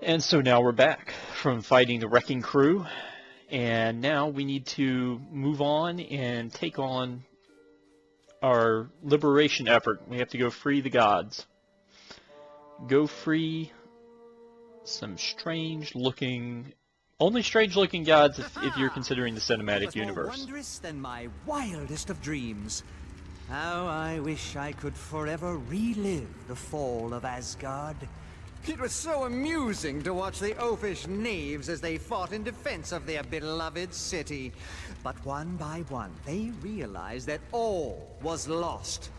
And so now we're back from fighting the Wrecking Crew, and now we need to move on and take on our liberation effort. We have to go free the gods. Go free some only strange-looking gods if you're considering the cinematic universe. More wondrous than my wildest of dreams. How I wish I could forever relive the fall of Asgard. It was so amusing to watch the oafish knaves as they fought in defense of their beloved city. But one by one, they realized that all was lost.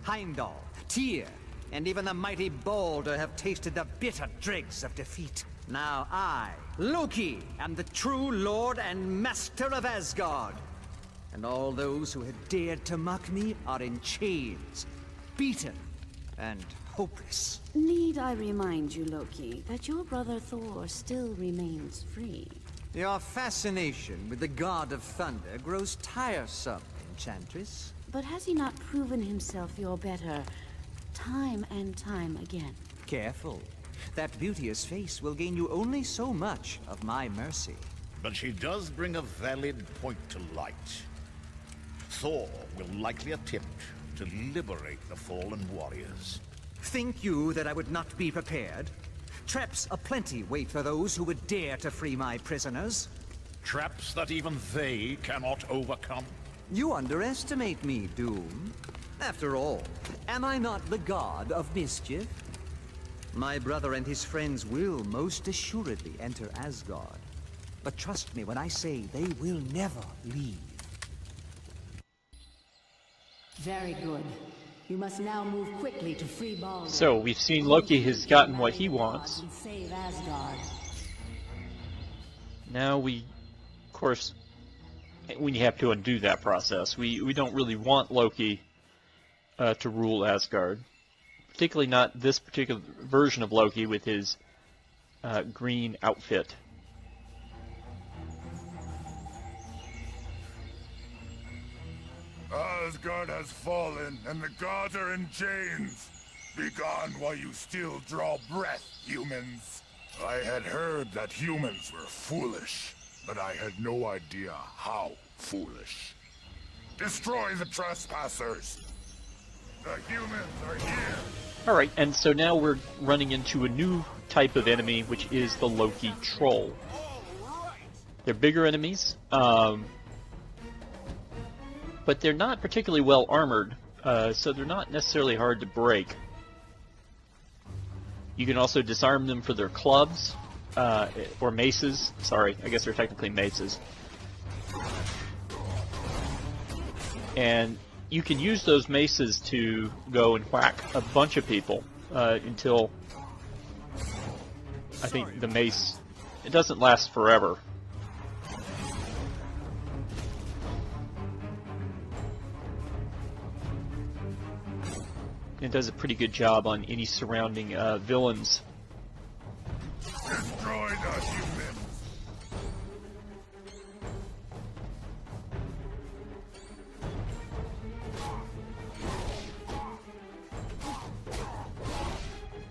Heimdall, Tyr, and even the mighty Balder have tasted the bitter dregs of defeat. Now I, Loki, am the true lord and master of Asgard. And all those who had dared to mock me are in chains, beaten, and hopeless. Need I remind you, Loki, that your brother Thor still remains free? Your fascination with the god of thunder grows tiresome, Enchantress. But has he not proven himself your better time and time again? Careful. That beauteous face will gain you only so much of my mercy. But she does bring a valid point to light. Thor will likely attempt to liberate the fallen warriors. Think you that I would not be prepared? Traps aplenty wait for those who would dare to free my prisoners. Traps that even they cannot overcome. You underestimate me, Doom. After all, am I not the god of mischief? My brother and his friends will most assuredly enter Asgard. But trust me when I say they will never leave. Very good. You must now move quickly to free Balder. So we've seen Loki has gotten what he wants. And save Asgard. Now of course, we have to undo that process. We don't really want Loki to rule Asgard. Particularly not this particular version of Loki with his green outfit. Asgard has fallen, and the gods are in chains. Begone while you still draw breath, humans. I had heard that humans were foolish, but I had no idea how foolish. Destroy the trespassers! The humans are here! Alright, and so now we're running into a new type of enemy, which is the Loki Troll. They're bigger enemies, but they're not particularly well armored, so they're not necessarily hard to break. You can also disarm them for their clubs, or maces. Sorry, I guess they're technically maces. And you can use those maces to go and whack a bunch of people until I think the mace, it doesn't last forever. It does a pretty good job on any surrounding villains. Destroy the humans!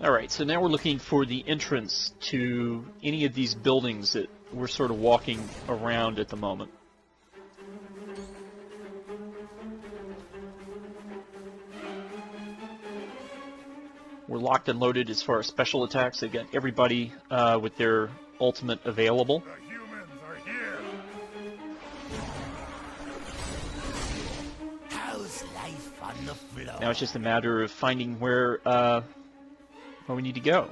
Alright, so now we're looking for the entrance to any of these buildings that we're sort of walking around at the moment. We're locked and loaded as far as special attacks. They've got everybody with their ultimate available. The humans are here! How's life on the floor? Now it's just a matter of finding where we need to go.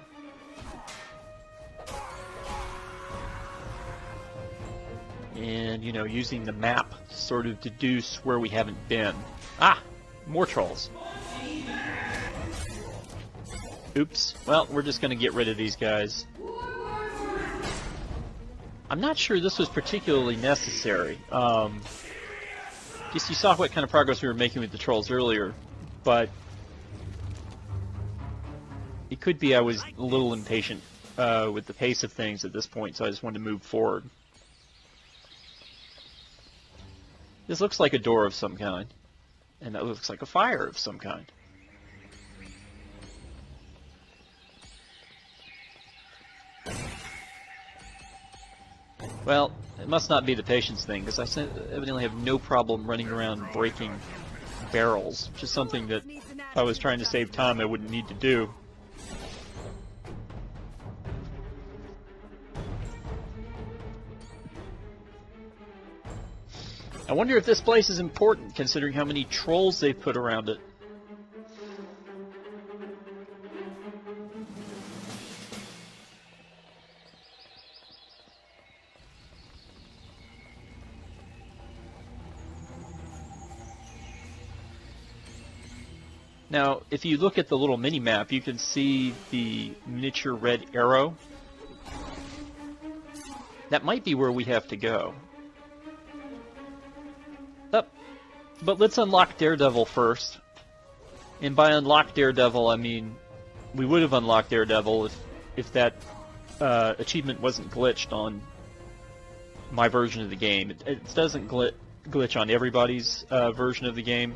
And, you know, using the map to sort of deduce where we haven't been. Ah! More trolls. Oops. Well, we're just going to get rid of these guys. I'm not sure this was particularly necessary. Just you saw what kind of progress we were making with the trolls earlier, but it could be I was a little impatient with the pace of things at this point, so I just wanted to move forward. This looks like a door of some kind, and that looks like a fire of some kind. Well, it must not be the patience thing, because I evidently have no problem running around breaking barrels, which is something that if I was trying to save time I wouldn't need to do. I wonder if this place is important, considering how many trolls they've put around it. Now, if you look at the little mini-map, you can see the miniature red arrow. That might be where we have to go. But let's unlock Daredevil first. And by unlock Daredevil, I mean we would have unlocked Daredevil if that achievement wasn't glitched on my version of the game. It doesn't glitch on everybody's version of the game.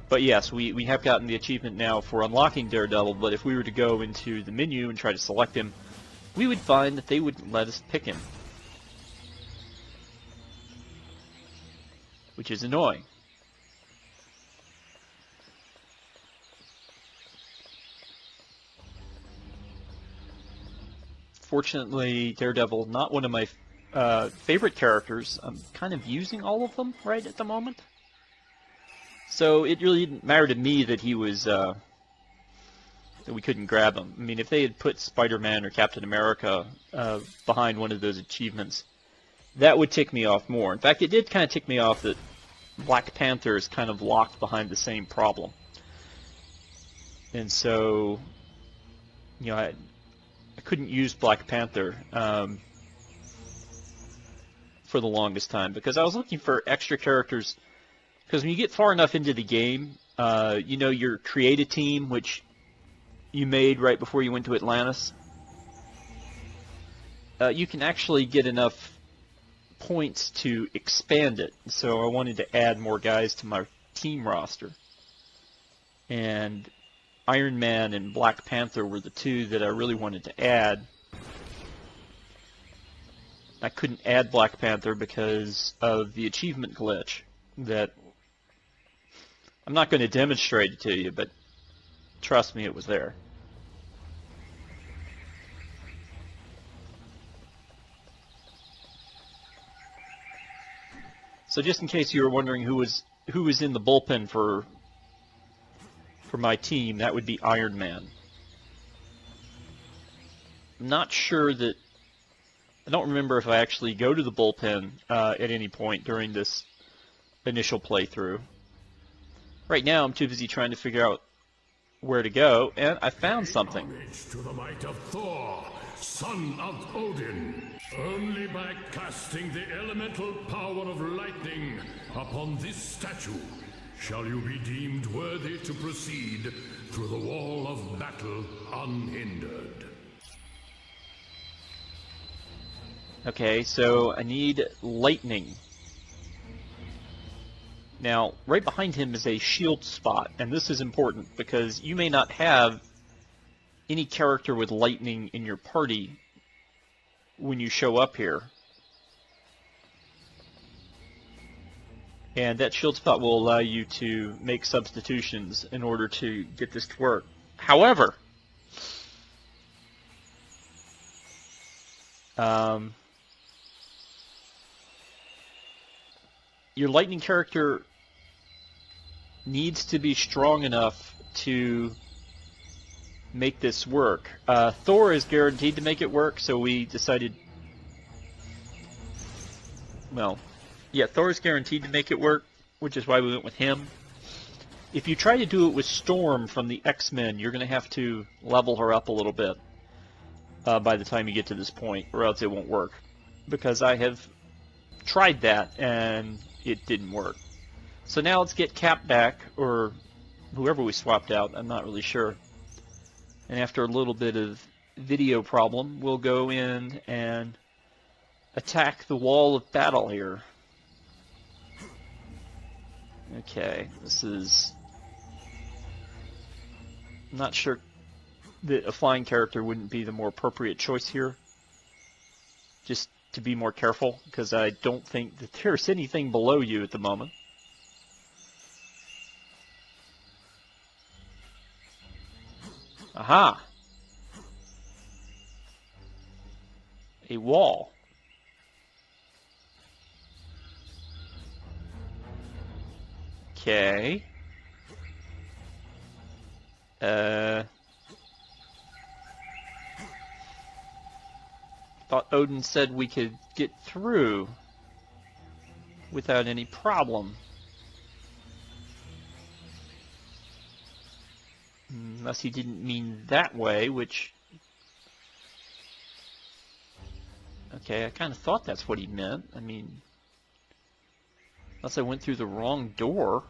But yes, we have gotten the achievement now for unlocking Daredevil, but if we were to go into the menu and try to select him, we would find that they wouldn't let us pick him. Which is annoying. Fortunately, Daredevil, not one of my favorite characters. I'm kind of using all of them right at the moment. So it really didn't matter to me that he was, that we couldn't grab him. I mean, if they had put Spider-Man or Captain America behind one of those achievements, that would tick me off more. In fact, it did kind of tick me off that Black Panther is kind of locked behind the same problem. And so, you know, I couldn't use Black Panther for the longest time because I was looking for extra characters. Because when you get far enough into the game, you know, your create a team, which you made right before you went to Atlantis, you can actually get enough points to expand it. So I wanted to add more guys to my team roster. And Iron Man and Black Panther were the two that I really wanted to add. I couldn't add Black Panther because of the achievement glitch that I'm not going to demonstrate it to you, but trust me, it was there. So just in case you were wondering who was in the bullpen for my team, that would be Iron Man. I'm not sure that I don't remember if I actually go to the bullpen at any point during this initial playthrough. Right now, I'm too busy trying to figure out where to go, and I found something. Homage to the might of Thor, son of Odin. Only by casting the elemental power of lightning upon this statue shall you be deemed worthy to proceed through the wall of battle unhindered. Okay, so I need lightning. Now, right behind him is a shield spot, and this is important because you may not have any character with lightning in your party when you show up here. And that shield spot will allow you to make substitutions in order to get this to work. However, your lightning character needs to be strong enough to make this work. Thor is guaranteed to make it work, so we decided... Well, yeah, Thor is guaranteed to make it work, which is why we went with him. If you try to do it with Storm from the X-Men, you're going to have to level her up a little bit by the time you get to this point, or else it won't work. Because I have tried that, and it didn't work. So now let's get Cap back, or whoever we swapped out, I'm not really sure. And after a little bit of video problem, we'll go in and attack the wall of battle here. Okay, this is... I'm not sure that a flying character wouldn't be the more appropriate choice here. just to be more careful, because I don't think that there's anything below you at the moment. Aha! A wall. Okay. Thought Odin said we could get through without any problem. Unless he didn't mean that way, which... Okay, I kind of thought that's what he meant. I mean, unless I went through the wrong door.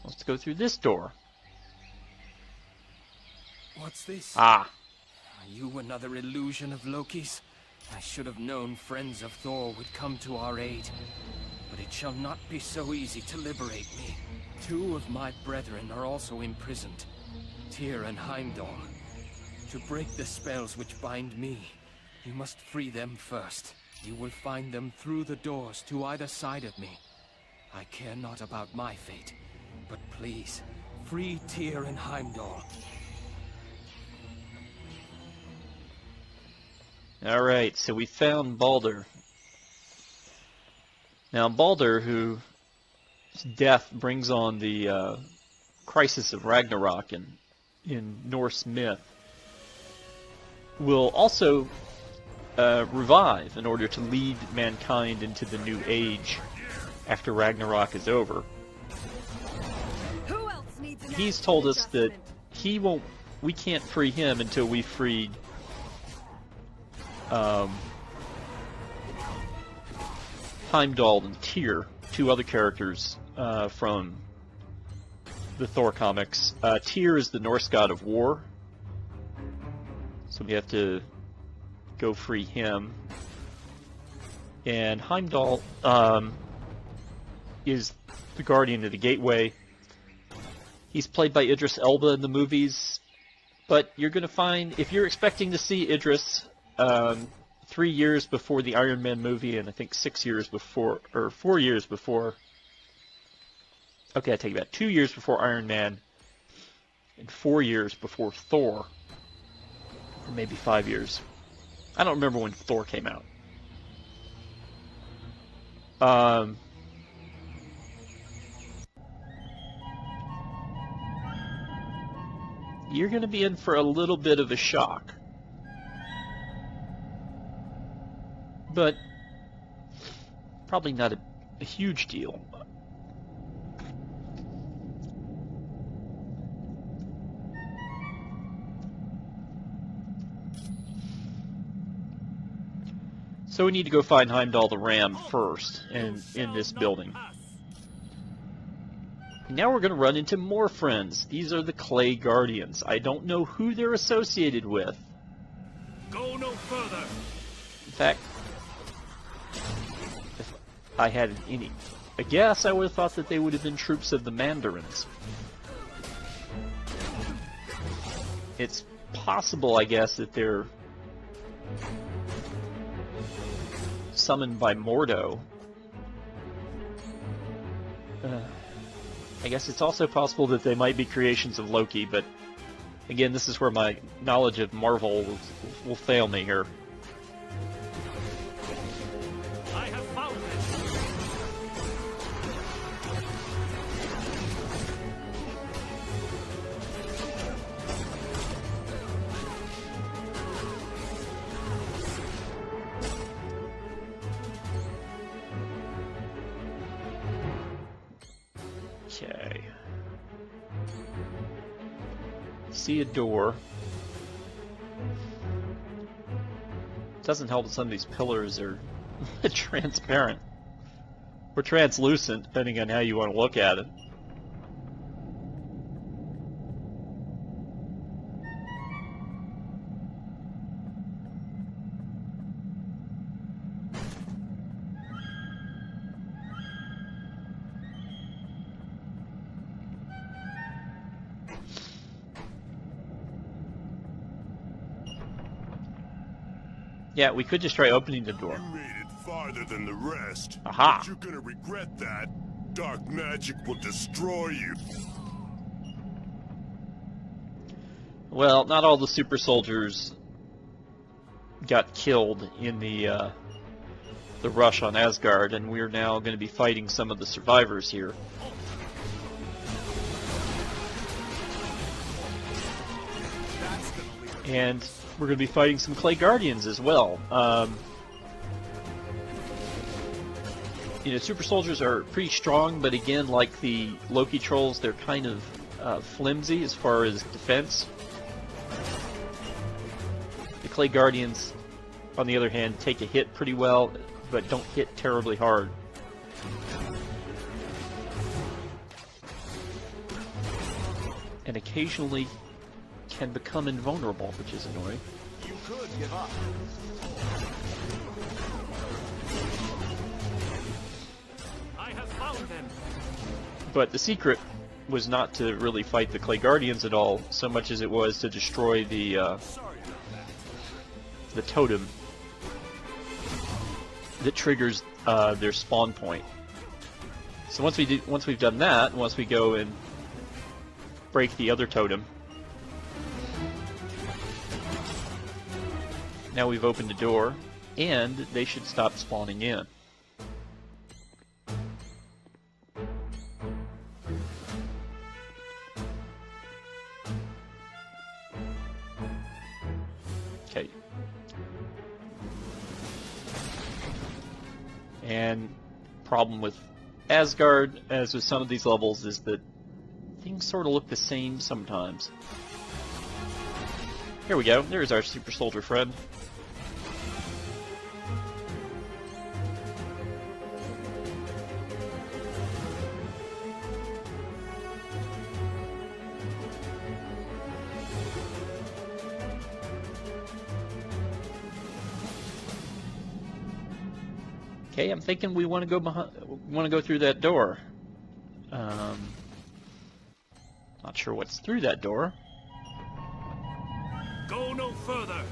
Let's go through this door. What's this? Ah. Are you another illusion of Loki's? I should have known friends of Thor would come to our aid. But it shall not be so easy to liberate me. 2 of my brethren are also imprisoned, Tyr and Heimdall. To break the spells which bind me, you must free them first. You will find them through the doors to either side of me. I care not about my fate, but please, free Tyr and Heimdall. Alright, so we found Baldur. Now Baldur, whose death brings on the crisis of Ragnarok in Norse myth, will also revive in order to lead mankind into the new age after Ragnarok is over. Who else needs an He's told us that we can't free him until we freed Heimdall and Tyr, 2 other characters from the Thor comics. Tyr is the Norse god of war, so we have to go free him. And Heimdall is the guardian of the gateway. He's played by Idris Elba in the movies, but you're going to find, if you're expecting to see Idris 3 years before the Iron Man movie, and I think 6 years before, or 4 years before, okay, I take it back, 2 years before Iron Man, and 4 years before Thor, or maybe 5 years. I don't remember when Thor came out. You're going to be in for a little bit of a shock. But probably not a huge deal. So we need to go find Heimdall the Ram first in this building. Now we're going to run into more friends. These are the Clay Guardians. I don't know who they're associated with. Go no further. In fact, if I had a guess, I would have thought that they would have been troops of the Mandarins. It's possible, I guess, that they're summoned by Mordo. I guess it's also possible that they might be creations of Loki, but again, this is where my knowledge of Marvel will fail me here. I have found it. Okay. See a door. Doesn't help that some of these pillars are transparent. Or translucent, depending on how you want to look at it. Yeah, we could just try opening the door. You made it farther than the rest. Aha. But you're gonna regret that. Dark magic will destroy you. Well, not all the super soldiers got killed in the rush on Asgard, and we're now going to be fighting some of the survivors here. And we're going to be fighting some Clay Guardians as well. You know, super soldiers are pretty strong, but again, like the Loki trolls, they're kind of flimsy as far as defense. The Clay Guardians, on the other hand, take a hit pretty well, but don't hit terribly hard. And occasionally can become invulnerable, which is annoying. You could give up. I have found them. But the secret was not to really fight the Clay Guardians at all, so much as it was to destroy the totem that triggers their spawn point. So once we've done that, once we go and break the other totem, now we've opened the door, and they should stop spawning in. Okay. And problem with Asgard, as with some of these levels, is that things sort of look the same sometimes. Here we go. There's our super soldier friend. Okay, I'm thinking we want to go behind. Want to go through that door. Not sure what's through that door. Go no further.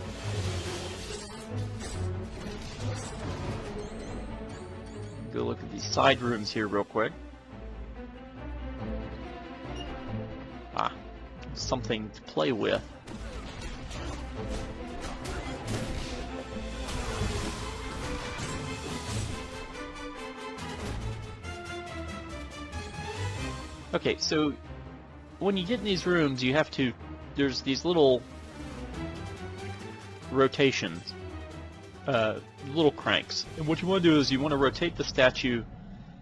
Go look at these side rooms here real quick. Ah, something to play with. Okay, so when you get in these rooms, you have to, there's these little rotations, little cranks. And what you want to do is you want to rotate the statue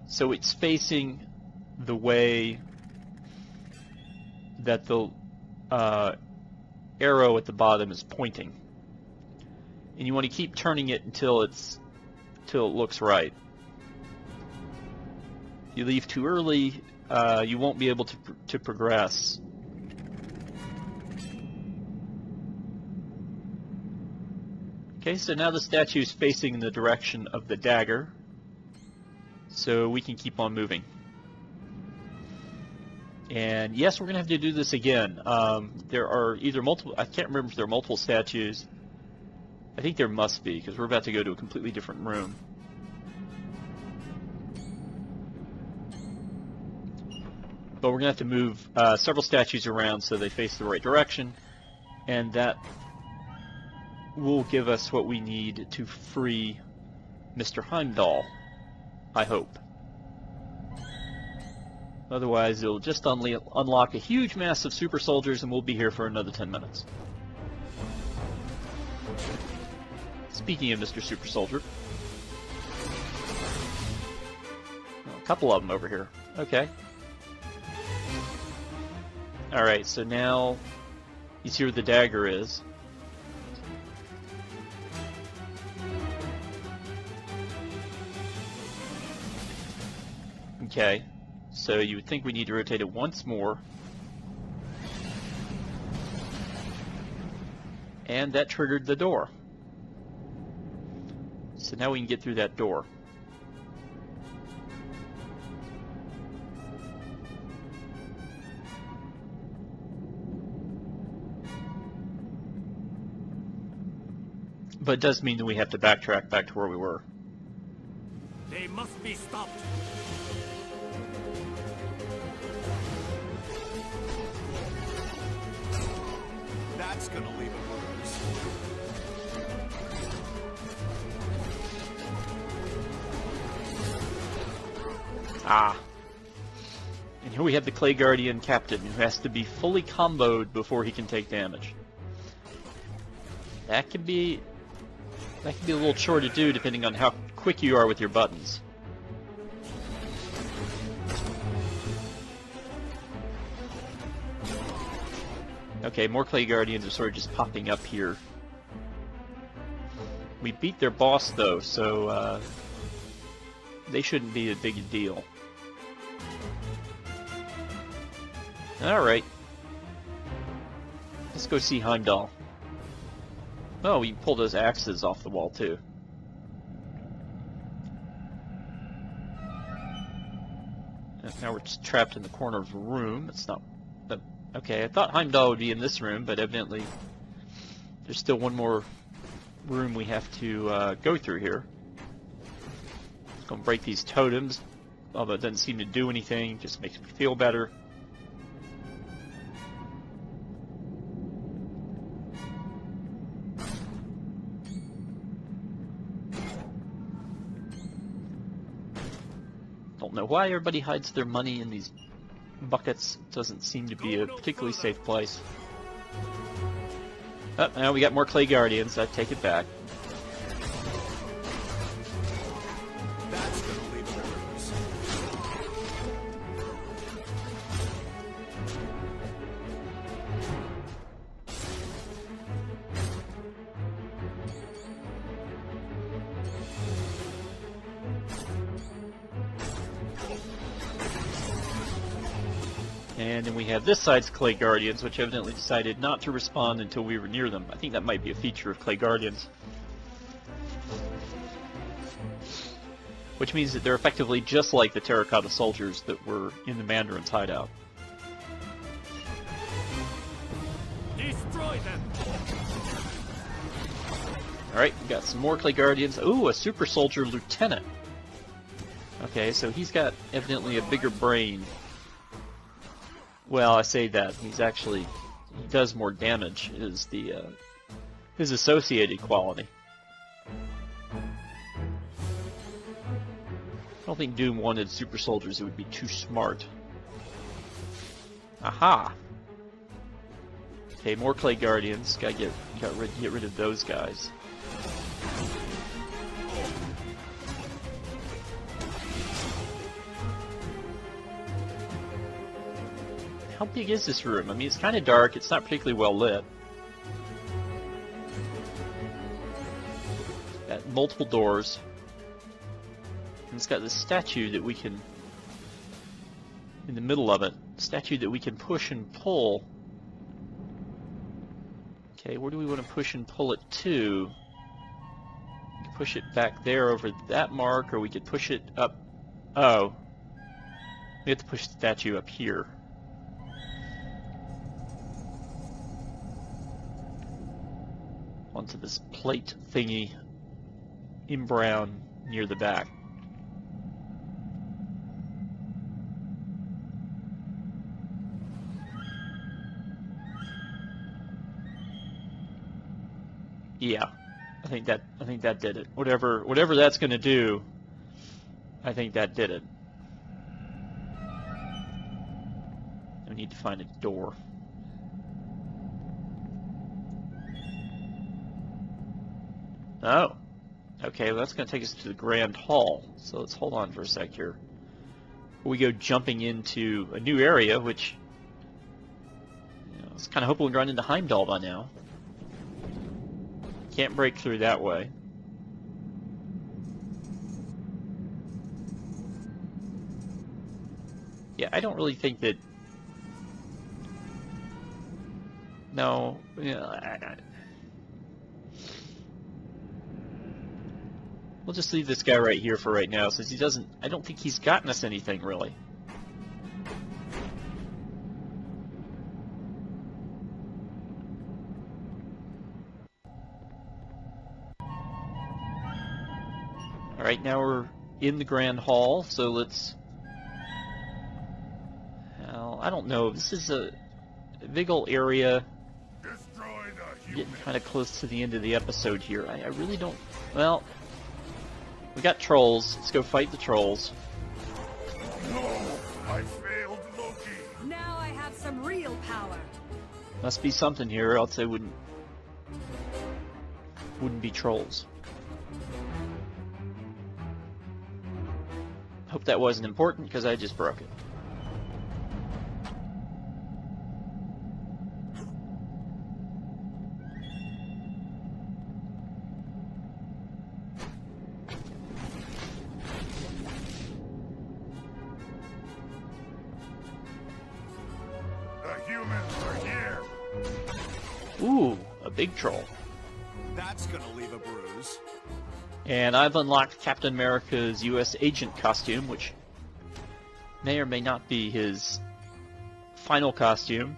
so it's facing the way that the arrow at the bottom is pointing. And you want to keep turning it until it looks right. If you leave too early, you won't be able to progress. Okay, so now the statue is facing in the direction of the dagger, so we can keep on moving. And yes, we're going to have to do this again. There are either multiple, I can't remember if there are multiple statues. I think there must be, because we're about to go to a completely different room. But we're going to have to move several statues around so they face the right direction, and that will give us what we need to free Mr. Heimdall, I hope. Otherwise, it'll just unlock a huge mass of super soldiers, and we'll be here for another 10 minutes. Speaking of Mr. Super Soldier, a couple of them over here. Okay. Alright, so now you see where the dagger is. Okay, so you would think we need to rotate it once more. And that triggered the door. So now we can get through that door. But it does mean that we have to backtrack back to where we were. They must be stopped. That's gonna leave a bruise. Ah. And here we have the Clay Guardian Captain, who has to be fully comboed before he can take damage. That could be a little chore to do depending on how quick you are with your buttons. Okay, more Clay Guardians are sort of just popping up here. We beat their boss though, so they shouldn't be a big deal. Alright. Let's go see Heimdall. Oh, we pulled those axes off the wall too. And now we're just trapped in the corner of a room. It's not... Okay, I thought Heimdall would be in this room, but evidently there's still one more room we have to go through here. It's gonna break these totems, although it doesn't seem to do anything, just makes me feel better. Don't know why everybody hides their money in these buckets. It doesn't seem to be a particularly safe place. Oh, now we got more Clay Guardians. I take it back. That's gonna leave a bruise. And then we have this side's Clay Guardians, which evidently decided not to respond until we were near them. I think that might be a feature of Clay Guardians. Which means that they're effectively just like the terracotta soldiers that were in the Mandarin's hideout. Destroy them. Alright, we got some more Clay Guardians. Ooh, a super soldier lieutenant. Okay, so he's got evidently a bigger brain. Well, I say that. He's actually... he does more damage, is the, his associated quality. I don't think Doom wanted super soldiers who would be too smart. Aha! Okay, more Clay Guardians. Gotta get rid of those guys. How big is this room? I mean, it's kind of dark. It's not particularly well lit. Got multiple doors. And it's got this statue that we can... in the middle of it. Statue that we can push and pull. Okay, where do we want to push and pull it to? We can push it back there over that mark, or we could push it up... Oh. We have to push the statue up here. Onto this plate thingy in brown near the back. Yeah, I think that did it. Whatever that's going to do, I think that did it. We need to find a door. Oh, okay, well that's going to take us to the Grand Hall, so let's hold on for a sec here. We go jumping into a new area, which, you know, I was kind of hoping we'd run into Heimdall by now. Can't break through that way. Yeah, I don't really think that... No, you know, we'll just leave this guy right here for right now, since he doesn't... I don't think he's gotten us anything, really. Alright, now we're in the Grand Hall, so let's... Well, I don't know. This is a big old area. Destroy the Getting kind of close to the end of the episode here. I really don't... Well, we got trolls. Let's go fight the trolls. No! I failed Loki! Now I have some real power. Must be something here, else they wouldn't be trolls. Hope that wasn't important, because I just broke it. The humans are here! Ooh, a big troll. That's gonna leave a bruise. And I've unlocked Captain America's U.S. agent costume, which may or may not be his final costume.